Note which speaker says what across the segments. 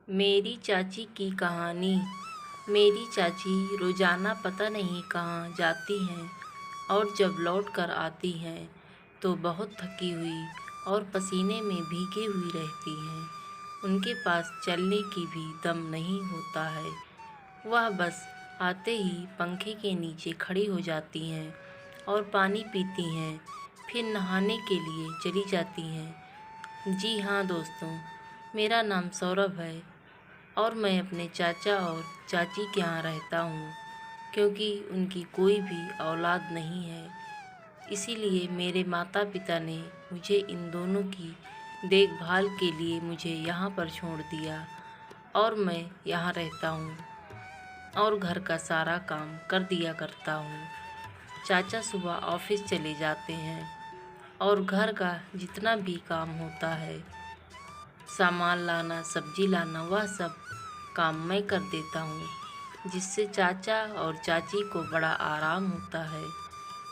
Speaker 1: मेरी चाची की कहानी। मेरी चाची रोज़ाना पता नहीं कहाँ जाती हैं और जब लौट कर आती हैं तो बहुत थकी हुई और पसीने में भीगी हुई रहती हैं। उनके पास चलने की भी दम नहीं होता है। वह बस आते ही पंखे के नीचे खड़ी हो जाती हैं और पानी पीती हैं, फिर नहाने के लिए चली जाती हैं। जी हाँ दोस्तों, मेरा नाम सौरभ है और मैं अपने चाचा और चाची के यहाँ रहता हूँ क्योंकि उनकी कोई भी औलाद नहीं है। इसीलिए मेरे माता पिता ने मुझे इन दोनों की देखभाल के लिए मुझे यहाँ पर छोड़ दिया और मैं यहाँ रहता हूँ और घर का सारा काम कर दिया करता हूँ। चाचा सुबह ऑफिस चले जाते हैं और घर का जितना भी काम होता है, सामान लाना, सब्जी लाना, वह सब काम मैं कर देता हूँ, जिससे चाचा और चाची को बड़ा आराम होता है।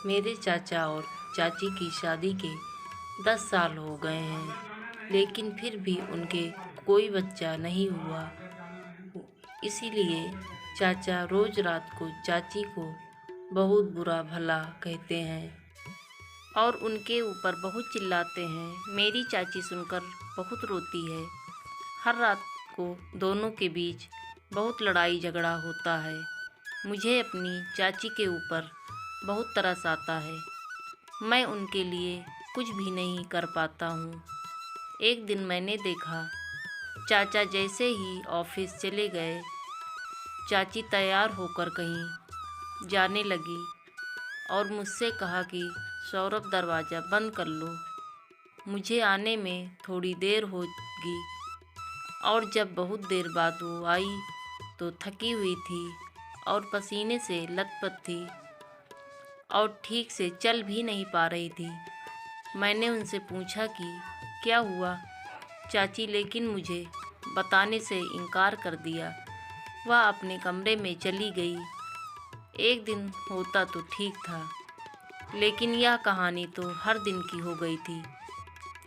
Speaker 1: मेरे चाचा और चाची की शादी के 10 साल हो गए हैं, लेकिन फिर भी उनके कोई बच्चा नहीं हुआ। इसीलिए चाचा रोज़ रात को चाची को बहुत बुरा भला कहते हैं और उनके ऊपर बहुत चिल्लाते हैं। मेरी चाची सुनकर बहुत रोती है। हर रात को दोनों के बीच बहुत लड़ाई झगड़ा होता है। मुझे अपनी चाची के ऊपर बहुत तरस आता है। मैं उनके लिए कुछ भी नहीं कर पाता हूँ। एक दिन मैंने देखा, चाचा जैसे ही ऑफिस चले गए, चाची तैयार होकर कहीं जाने लगी और मुझसे कहा कि सौरभ दरवाज़ा बंद कर लो, मुझे आने में थोड़ी देर होगी। और जब बहुत देर बाद वो आई तो थकी हुई थी और पसीने से लथपथ थी और ठीक से चल भी नहीं पा रही थी। मैंने उनसे पूछा कि क्या हुआ चाची, लेकिन मुझे बताने से इनकार कर दिया। वह अपने कमरे में चली गई। एक दिन होता तो ठीक था, लेकिन यह कहानी तो हर दिन की हो गई थी।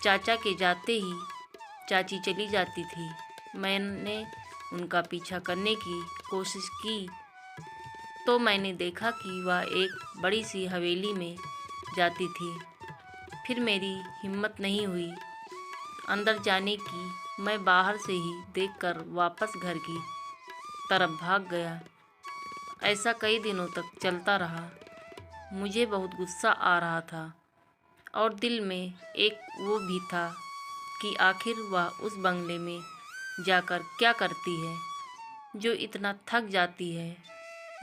Speaker 1: चाचा के जाते ही चाची चली जाती थी। मैंने उनका पीछा करने की कोशिश की तो मैंने देखा कि वह एक बड़ी सी हवेली में जाती थी। फिर मेरी हिम्मत नहीं हुई अंदर जाने की। मैं बाहर से ही देखकर वापस घर की तरफ भाग गया। ऐसा कई दिनों तक चलता रहा। मुझे बहुत गुस्सा आ रहा था और दिल में एक वो भी था कि आखिर वह उस बंगले में जाकर क्या करती है जो इतना थक जाती है।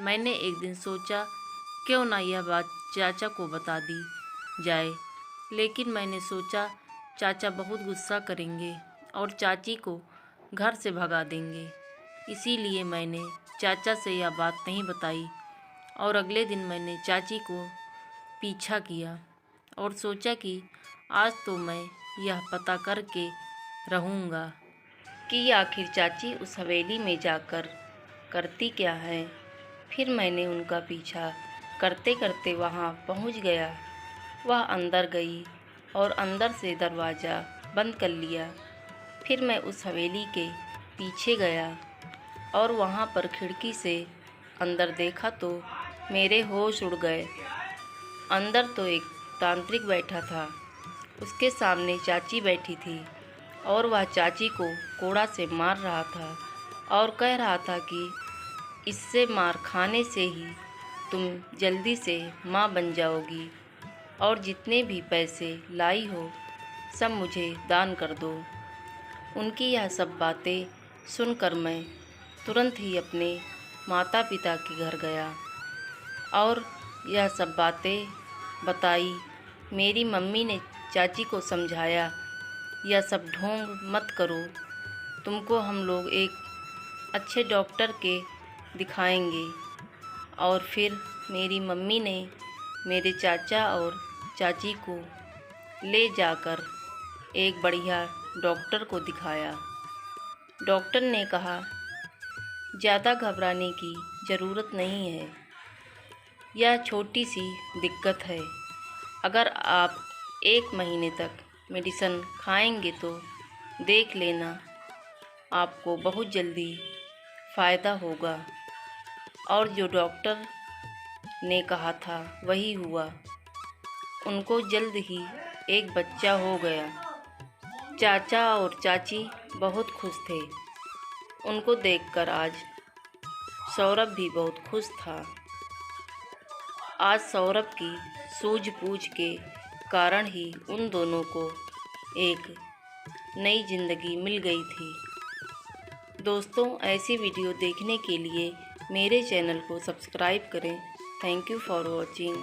Speaker 1: मैंने एक दिन सोचा क्यों ना यह बात चाचा को बता दी जाए, लेकिन मैंने सोचा चाचा बहुत गुस्सा करेंगे और चाची को घर से भगा देंगे। इसीलिए मैंने चाचा से यह बात नहीं बताई और अगले दिन मैंने चाची को पीछा किया और सोचा कि आज तो मैं यह पता करके रहूँगा कि आखिर चाची उस हवेली में जाकर करती क्या है। फिर मैंने उनका पीछा करते करते वहाँ पहुँच गया। वह अंदर गई और अंदर से दरवाज़ा बंद कर लिया। फिर मैं उस हवेली के पीछे गया और वहाँ पर खिड़की से अंदर देखा तो मेरे होश उड़ गए। अंदर तो एक तांत्रिक बैठा था। उसके सामने चाची बैठी थी और वह चाची को कोड़ा से मार रहा था और कह रहा था कि इससे मार खाने से ही तुम जल्दी से माँ बन जाओगी और जितने भी पैसे लाई हो सब मुझे दान कर दो। उनकी यह सब बातें सुनकर मैं तुरंत ही अपने माता पिता के घर गया और यह सब बातें बताई। मेरी मम्मी ने चाची को समझाया, यह सब ढोंग मत करो, तुमको हम लोग एक अच्छे डॉक्टर के दिखाएंगे। और फिर मेरी मम्मी ने मेरे चाचा और चाची को ले जाकर एक बढ़िया डॉक्टर को दिखाया। डॉक्टर ने कहा ज़्यादा घबराने की ज़रूरत नहीं है, यह छोटी सी दिक्कत है। अगर आप 1 महीने तक मेडिसिन खाएंगे तो देख लेना आपको बहुत जल्दी फ़ायदा होगा। और जो डॉक्टर ने कहा था वही हुआ। उनको जल्द ही एक बच्चा हो गया। चाचा और चाची बहुत खुश थे। उनको देखकर आज सौरभ भी बहुत खुश था। आज सौरभ की सूझबूझ के कारण ही उन दोनों को एक नई ज़िंदगी मिल गई थी। दोस्तों, ऐसी वीडियो देखने के लिए मेरे चैनल को सब्सक्राइब करें। Thank you for watching.